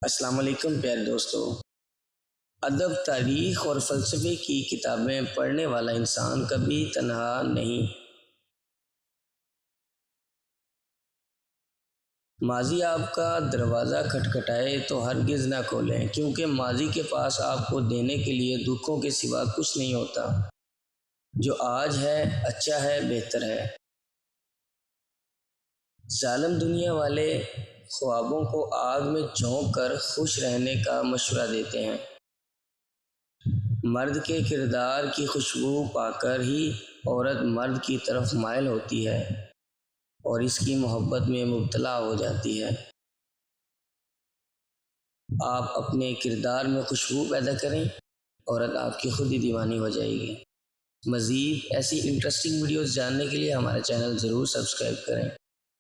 السلام علیکم پیارے دوستو۔ ادب، تاریخ اور فلسفے کی کتابیں پڑھنے والا انسان کبھی تنہا نہیں۔ ماضی آپ کا دروازہ کھٹکھٹائے تو ہرگز نہ کھولیں، کیونکہ ماضی کے پاس آپ کو دینے کے لیے دکھوں کے سوا کچھ نہیں ہوتا۔ جو آج ہے اچھا ہے، بہتر ہے۔ ظالم دنیا والے خوابوں کو آگ میں جھونک کر خوش رہنے کا مشورہ دیتے ہیں۔ مرد کے کردار کی خوشبو پا کر ہی عورت مرد کی طرف مائل ہوتی ہے اور اس کی محبت میں مبتلا ہو جاتی ہے۔ آپ اپنے کردار میں خوشبو پیدا کریں، عورت آپ کی خود ہی دیوانی ہو جائے گی۔ مزید ایسی انٹرسٹنگ ویڈیوز جاننے کے لیے ہمارے چینل ضرور سبسکرائب کریں۔